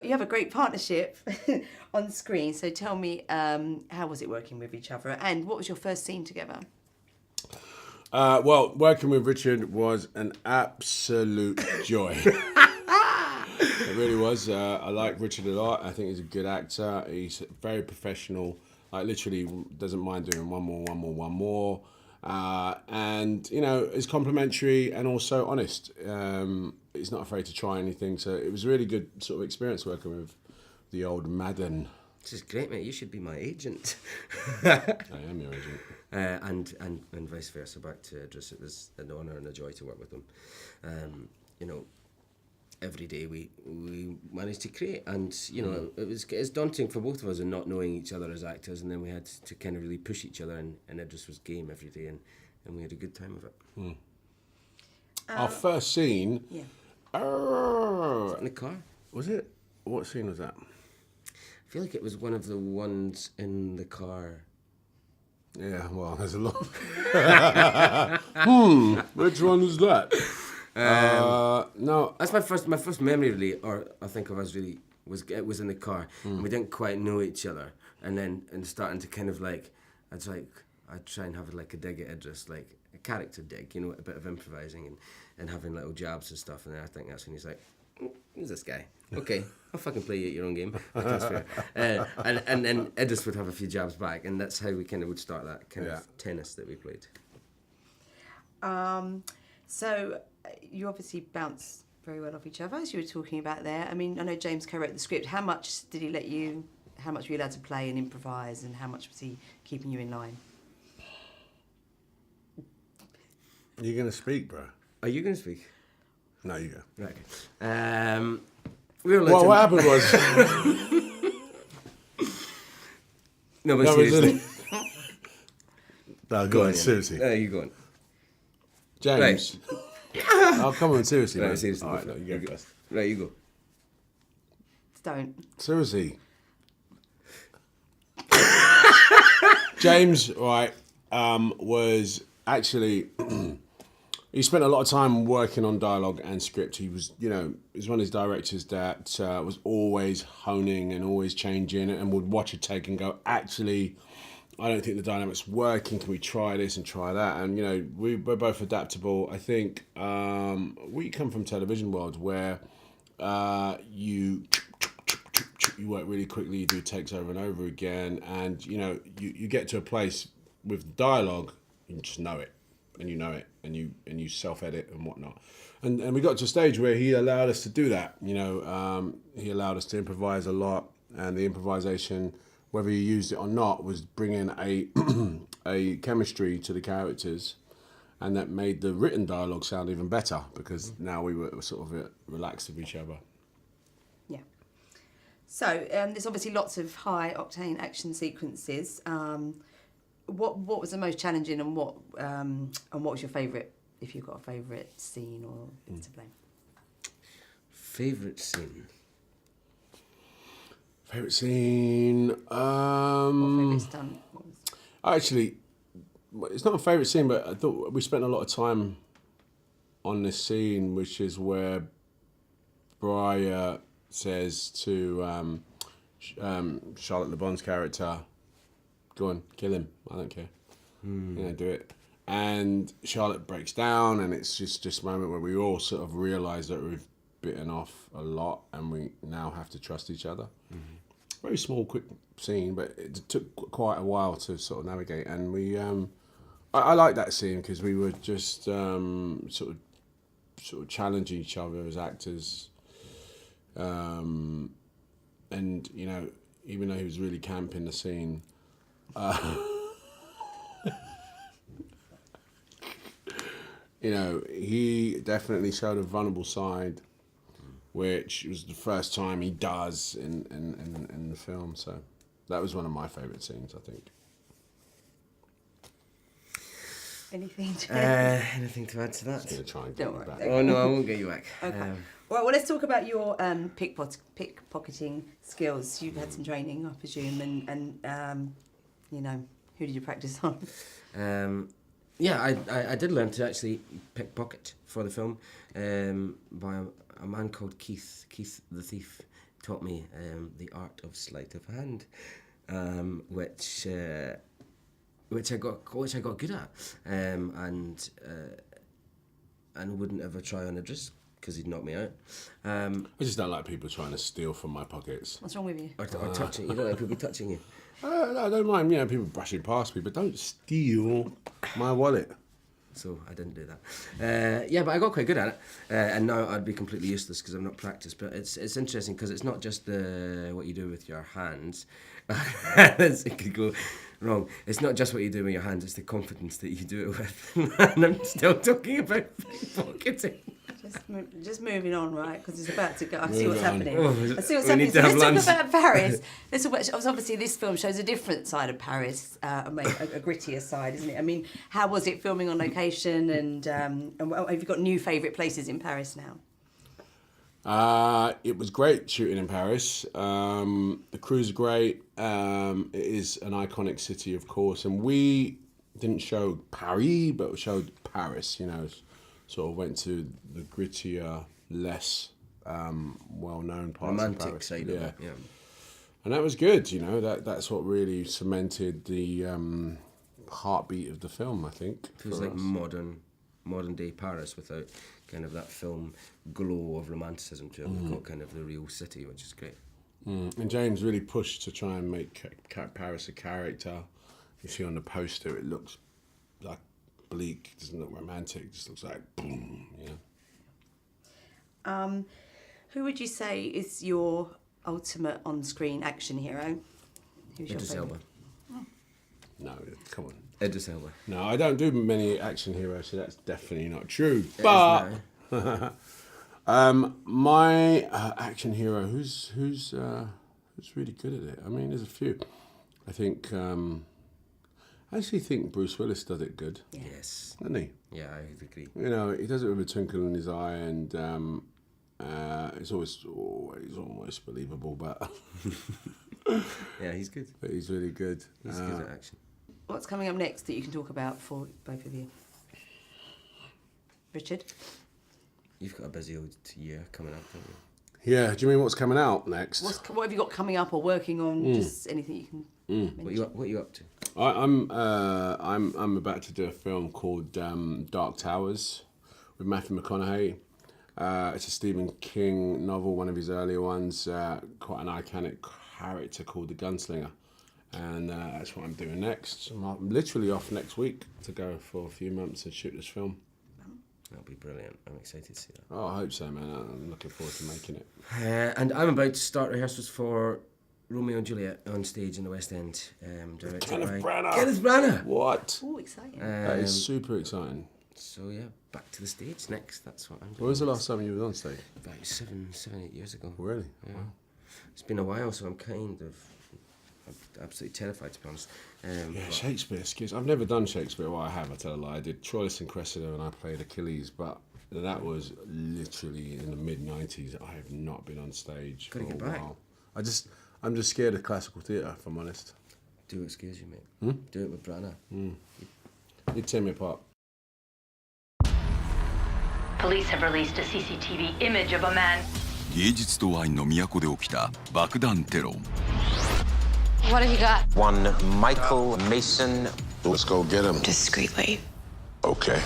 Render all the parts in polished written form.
you have a great partnership on screen. So tell me, how was it working with each other, and what was your first scene together? Well, working with Richard was an absolute joy. It really was. I like Richard a lot. I think he's a good actor. He's very professional. Like, literally doesn't mind doing one more. And, you know, is complimentary and also honest. He's not afraid to try anything. So it was a really good sort of experience working with the old Maddon. This is great, mate. You should be my agent. I am your agent. And vice versa, back to Idris. It was an honour and a joy to work with him. You know, every day we managed to create, and you know, it's daunting for both of us in not knowing each other as actors, and then we had to kind of really push each other, and Idris was game every day, and we had a good time with it. Our first scene. Yeah. Was it in the car? Was it? What scene was that? I feel like it was one of the ones in the car. Yeah, well, there's a lot. Which one was that? No, That's my first memory, really, or I think of us really it was in the car, and we didn't quite know each other, and starting to kind of like I'd try and have like a dig at Idris, like a character dig, you know, a bit of improvising and having little jabs and stuff, and then I think that's when he's like, who's this guy? Okay, I'll fucking play you at your own game. That's fair. And then Idris would have a few jabs back, and that's how we kind of would start that kind of tennis that we played. So you obviously bounce very well off each other, as you were talking about there. I mean, I know James co-wrote the script. How much did he let you? How much were you allowed to play and improvise, and how much was he keeping you in line? you're going to speak, bro. Are you going to speak? No, you go. Right. We were Well, what happened was... No, but seriously. No, go on, seriously. You go on. James. Right. Oh, come on, seriously, Right, man. seriously. All right, no, you go first. Right, you go. Don't. Seriously. James, right, was actually... he spent a lot of time working on dialogue and script. He was, you know, he's one of these directors that was always honing and always changing and would watch a take and go, actually, I don't think the dynamic's working. Can we try this and try that? And, you know, we're both adaptable. I think we come from television world where you work really quickly, you do takes over and over again. And, you know, you get to a place with dialogue, you just know it. And you know it, and you self-edit and whatnot, and we got to a stage where he allowed us to do that. You know, he allowed us to improvise a lot, and the improvisation, whether you used it or not, was bringing a chemistry to the characters, and that made the written dialogue sound even better because now we were sort of relaxed with each other. Yeah. So there's obviously lots of high octane action sequences. What was the most challenging, and what was your favourite, if you've got a favourite scene or to blame? Favourite scene? Favourite scene? Or favourite stunt? Actually, it's not a favourite scene, but I thought we spent a lot of time on this scene, which is where Briar says to Charlotte Le Bon's character, go on, kill him. I don't care. You know, do it. And Charlotte breaks down, and it's just this moment where we all sort of realise that we've bitten off a lot, and we now have to trust each other. Mm-hmm. Very small, quick scene, but it took quite a while to sort of navigate. And we, I like that scene because we were just sort of challenging each other as actors. And you know, even though he was really camp in the scene. You know, he definitely showed a vulnerable side, which was the first time he does in the film. So that was one of my favourite scenes, I think. Anything to anything to add to that? I'm going to try and Don't get worry. back. Oh no, I won't get you back. Okay. Well, let's talk about your pickpocketing skills. You've had some training, I presume, and you know, who did you practice on? Yeah, I did learn to actually pickpocket for the film by a man called Keith the Thief taught me the art of sleight of hand, which I got good at, and wouldn't ever try on Idris because he'd knock me out. I just don't like people trying to steal from my pockets. What's wrong with you? Or touching. You don't like people touching you. I don't mind, people brushing past me, but don't steal my wallet. So I didn't do that. Yeah, but I got quite good at it, and now I'd be completely useless because I've not practiced. But it's interesting because it's not just what you do with your hands. It could go wrong. It's not just what you do with your hands; it's the confidence that you do it with. And I'm still talking about pocketing. Just moving on, right? Because it's about to go. I see what's happening. Oh, I see what's we happening. need So to let's have talk lunch. about Paris. Obviously, this film shows a different side of Paris, a grittier side, isn't it? I mean, how was it filming on location, and have you got new favourite places in Paris now? It was great shooting in Paris. The crew's great. It is an iconic city, of course, and we didn't show Paris, but we showed Paris. Sort of went to the grittier, less well-known parts Romantic of Paris. side of it, yeah. And that was good. That's what really cemented the heartbeat of the film, I think. It was like modern day Paris without kind of that film glow of romanticism to it. We've got kind of the real city, which is great. And James really pushed to try and make Paris a character. You see on the poster, it looks like bleak, it doesn't look romantic, it just looks like boom, Who would you say is your ultimate on-screen action hero? Who's your Idris favourite? Elba. No, come on. Idris Elba. No, I don't do many action heroes, so that's definitely not true. It But is now. my action hero, who's really good at it? I mean, there's a few. I actually think Bruce Willis does it good. Yeah. Yes. Doesn't he? Yeah, I agree. He does it with a twinkle in his eye, and it's almost believable, but Yeah, he's good. but he's really good. He's good at action. What's coming up next that you can talk about for both of you? Richard? You've got a busy old year coming up, don't you? Yeah, do you mean what's coming out next? What have you got coming up or working on? Just anything you can mention. What are you up to? I'm about to do a film called Dark Towers with Matthew McConaughey. It's a Stephen King novel, one of his earlier ones. Quite an iconic character called the Gunslinger, and that's what I'm doing next. I'm literally off next week to go for a few months and shoot this film. That'll be brilliant. I'm excited to see that. Oh, I hope so, man. I'm looking forward to making it. And I'm about to start rehearsals for Romeo and Juliet on stage in the West End, directed Kenneth by Branagh. Kenneth Branagh. What? Oh, exciting. That is super exciting. So yeah, back to the stage next. That's what I'm doing. When was the last time you were on stage? About 8 years ago. Really? Yeah. Wow. It's been a while, so I'm absolutely terrified, to be honest. Yeah, Shakespeare. I've never done Shakespeare. Well, I have. I tell a lie. I did Troilus and Cressida, and I played Achilles, but that was literally in the mid-90s. I have not been on stage Gotta for a get back. while. I'm just scared of classical theatre, if I'm honest. Do excuse you, mate. Do it with Branagh. You'd tear me apart. Police have released a CCTV image of a man. 芸術とワインの都で起きた爆弾テロ。 What have you got? One Michael Mason. Let's go get him. Discreetly. Okay.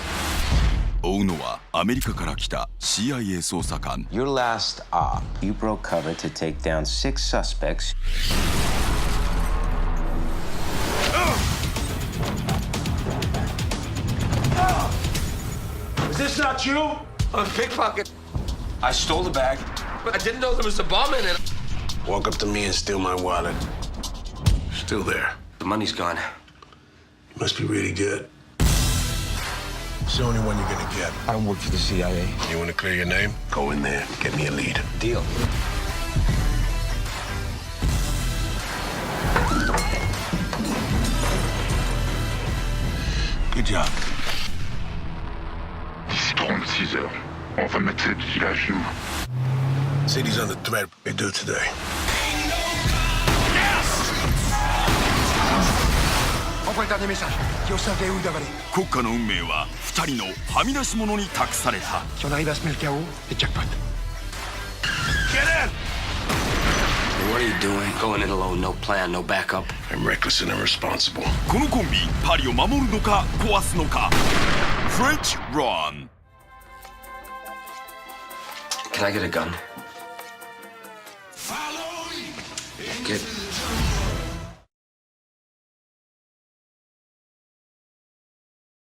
追うのはアメリカから来た CIA 捜査官。 Your last op, you broke cover to take down 6 suspects. Is this not you? I'm a pickpocket, I stole the bag. but I didn't know there was a bomb in it. Walk up to me and steal my wallet. Still there. The money's gone. You must be really good. It's the only one you're gonna get. I don't work for the CIA. You wanna clear your name? Go in there, get me a lead. Deal. Good job. Storm 6 heures. On va mettre cette ville à genoux. City's under threat. They do today. Envoie le dernier message. Qui au savait où d'avaler. 国家の運命は2人のはみ出し者に託された。 Si on arrive à semer le chaos, c'est jackpot. Get in! What are you doing? Going in alone, no plan, no backup. I'm reckless and irresponsible. このコンビパリを守るのか壊すのか。フレンチ Run。 Can I get a gun? Get